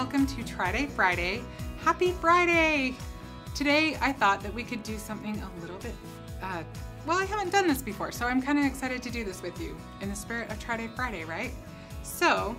welcome to TryDay Friday. Happy Friday! Today I thought that we could do something a little bit, well, I haven't done this before, so I'm kind of excited to do this with you in the spirit of TryDay Friday, right? So,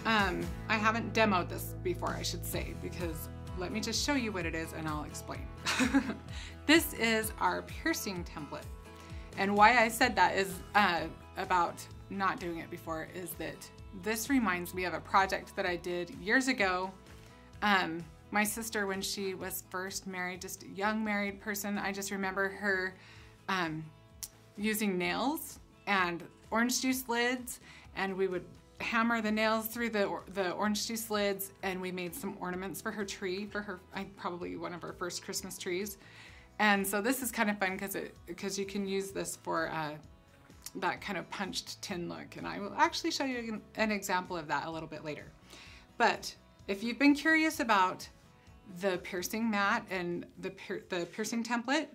I haven't demoed this before, I should say, because let me just show you what it is and I'll explain. This is our piercing template. And why I said that is about not doing it before is that this reminds me of a project that I did years ago. My sister, when she was first married, just a young married person, I just remember her using nails and orange juice lids, and we would hammer the nails through the orange juice lids, and we made some ornaments for her tree, for her, probably one of her first Christmas trees. And so this is kind of fun because you can use this for that kind of punched tin look, and I will actually show you an example of that a little bit later. But if you've been curious about the piercing mat and the piercing template,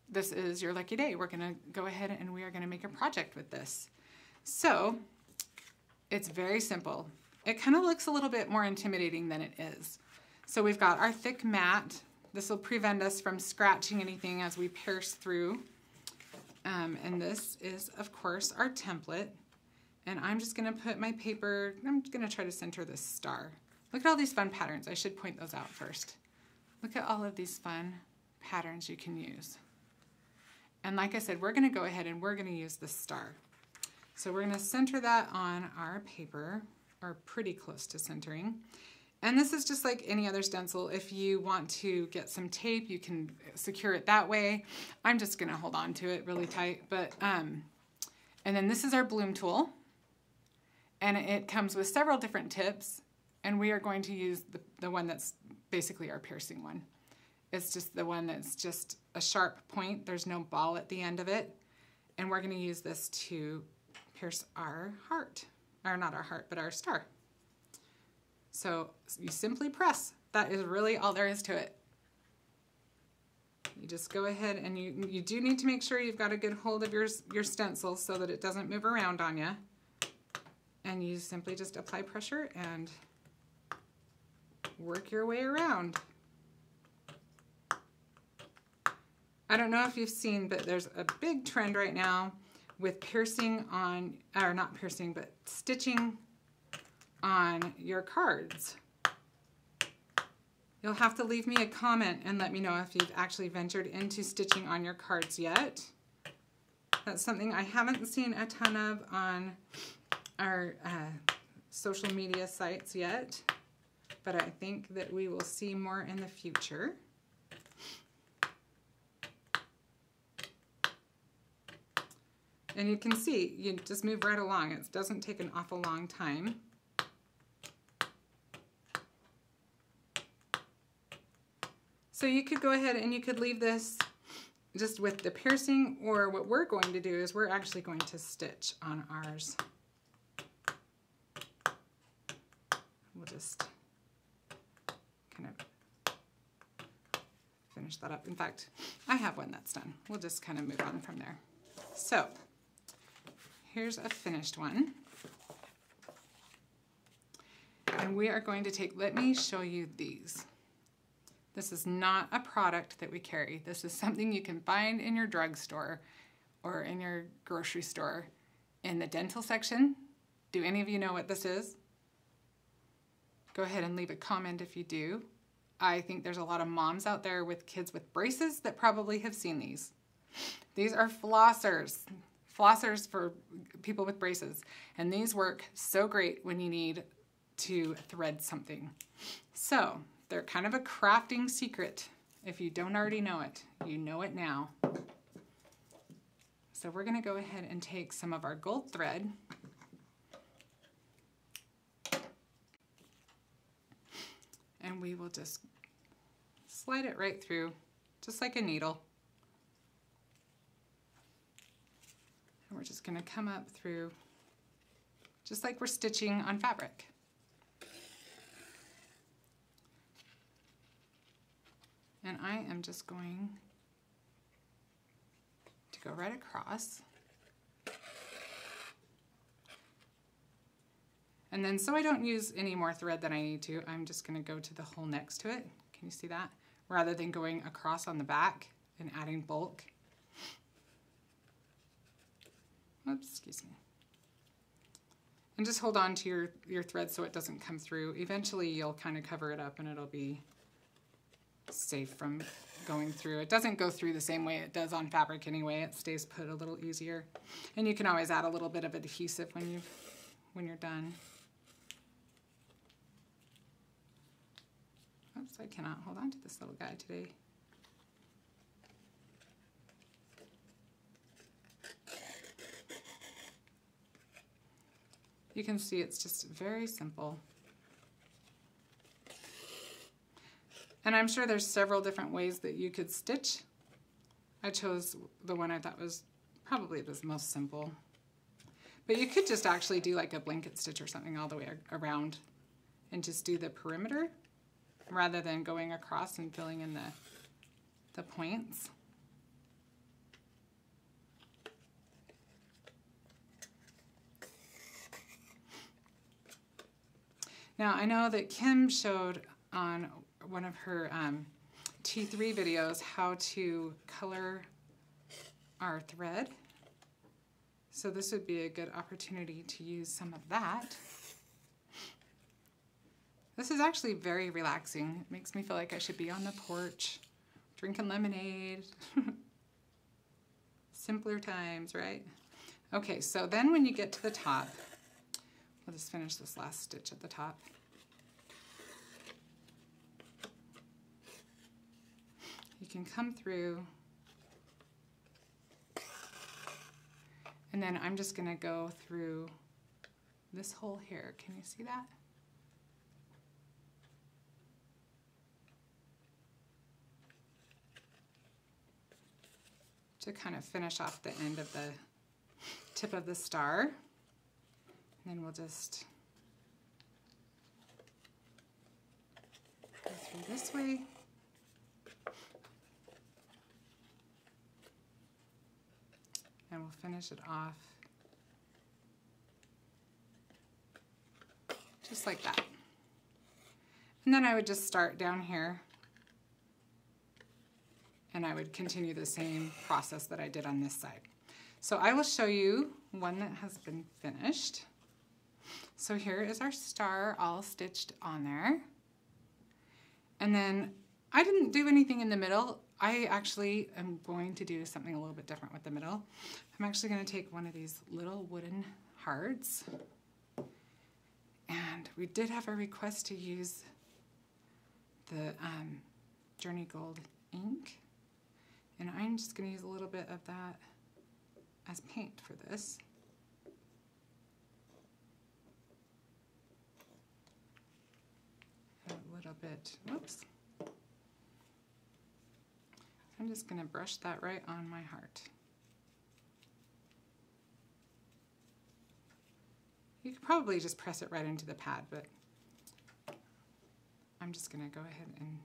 this is your lucky day. We're gonna go ahead and we are gonna make a project with this. So it's very simple. It kind of looks a little bit more intimidating than it is. So we've got our thick mat. This will prevent us from scratching anything as we pierce through. And this is, of course, our template. And I'm just gonna put my paper, I'm gonna try to center this star. Look at all these fun patterns. I should point those out first. Look at all of these fun patterns you can use. And like I said, we're gonna go ahead and we're gonna use the star. So we're gonna center that on our paper, or pretty close to centering. And this is just like any other stencil. If you want to get some tape, you can secure it that way. I'm just gonna hold on to it really tight. But and then this is our bloom tool. And it comes with several different tips. And we are going to use the one that's basically our piercing one. It's just the one that's just a sharp point. There's no ball at the end of it. And we're gonna use this to pierce our heart. Or not our heart, but our star. So you simply press. That is really all there is to it. You just go ahead and you do need to make sure you've got a good hold of your stencil so that it doesn't move around on you. And you simply just apply pressure and work your way around. I don't know if you've seen, but there's a big trend right now with piercing on, or not piercing, but stitching on your cards. You'll have to leave me a comment and let me know if you've actually ventured into stitching on your cards yet. That's something I haven't seen a ton of on our social media sites yet, but I think that we will see more in the future. And you can see, you just move right along. It doesn't take an awful long time. So you could go ahead and you could leave this just with the piercing, or what we're going to do is we're actually going to stitch on ours. We'll just kind of finish that up. In fact, I have one that's done. We'll just kind of move on from there. So here's a finished one. And we are going to take, let me show you these. This is not a product that we carry. This is something you can find in your drugstore or in your grocery store in the dental section. Do any of you know what this is? Go ahead and leave a comment if you do. I think there's a lot of moms out there with kids with braces that probably have seen these. These are flossers. Flossers for people with braces. And these work so great when you need to thread something. So they're kind of a crafting secret. If you don't already know it, you know it now. So we're gonna go ahead and take some of our gold thread and we will just slide it right through, just like a needle. And we're just gonna come up through, just like we're stitching on fabric. And I am just going to go right across. And then so I don't use any more thread than I need to, I'm just gonna go to the hole next to it. Can you see that? Rather than going across on the back and adding bulk. Oops, excuse me. And just hold on to your thread so it doesn't come through. Eventually you'll kind of cover it up and it'll be safe from going through. It doesn't go through the same way it does on fabric anyway. It stays put a little easier. And you can always add a little bit of adhesive when you're done. Oops, I cannot hold on to this little guy today. You can see it's just very simple. And I'm sure there's several different ways that you could stitch. I chose the one I thought was probably the most simple. But you could just actually do like a blanket stitch or something all the way around and just do the perimeter rather than going across and filling in the points. Now I know that Kim showed on one of her T3 videos how to color our thread. So this would be a good opportunity to use some of that. This is actually very relaxing. It makes me feel like I should be on the porch, drinking lemonade. Simpler times, right? Okay, so then when you get to the top, we'll just finish this last stitch at the top. You can come through, and then I'm just going to go through this hole here. Can you see that? To kind of finish off the end of the tip of the star. And then we'll just go through this way. And we'll finish it off just like that. And then I would just start down here and I would continue the same process that I did on this side. So I will show you one that has been finished. So here is our star all stitched on there. And then I didn't do anything in the middle. I actually am going to do something a little bit different with the middle. I'm actually going to take one of these little wooden hearts. And we did have a request to use the Journey Gold ink. And I'm just going to use a little bit of that as paint for this. A little bit, whoops. I'm just going to brush that right on my heart. You could probably just press it right into the pad, but I'm just going to go ahead and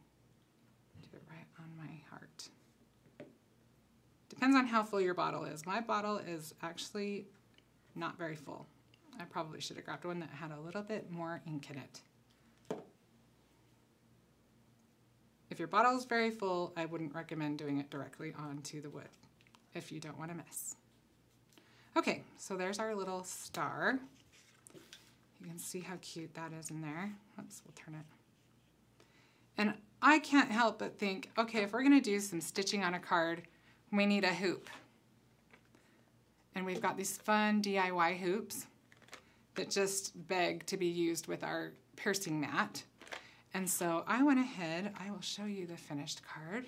do it right on my heart. Depends on how full your bottle is. My bottle is actually not very full. I probably should have grabbed one that had a little bit more ink in it. If your bottle is very full, I wouldn't recommend doing it directly onto the wood if you don't want to mess. Okay, so there's our little star. You can see how cute that is in there. Oops, we'll turn it. And I can't help but think, okay, if we're going to do some stitching on a card, we need a hoop. And we've got these fun DIY hoops that just beg to be used with our piercing mat. And so I went ahead, I will show you the finished card.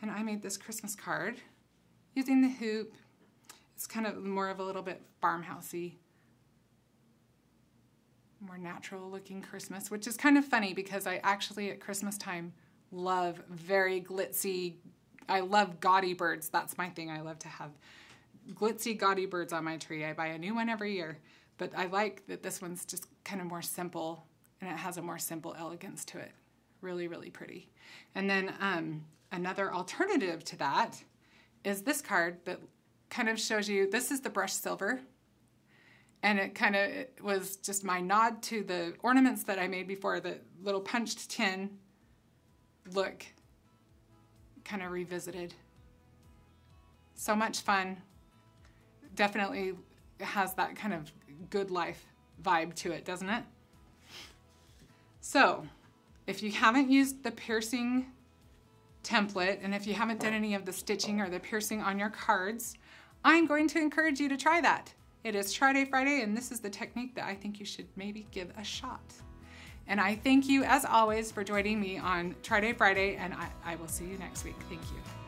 And I made this Christmas card using the hoop. It's kind of more of a little bit farmhousey, more natural looking Christmas, which is kind of funny because I actually at Christmas time love very glitzy, I love gaudy birds. That's my thing. I love to have glitzy, gaudy birds on my tree. I buy a new one every year. But I like that this one's just kind of more simple and it has a more simple elegance to it. Really, really pretty. And then another alternative to that is this card that kind of shows you, this is the brushed silver. And it kind of was just my nod to the ornaments that I made before, the little punched tin look kind of revisited. So much fun. Definitely has that kind of good life vibe to it, doesn't it? So if you haven't used the piercing template, and if you haven't done any of the stitching or the piercing on your cards, I'm going to encourage you to try that. It is TryDay Friday, and this is the technique that I think you should maybe give a shot. And I thank you, as always, for joining me on TryDay Friday, and I will see you next week. Thank you.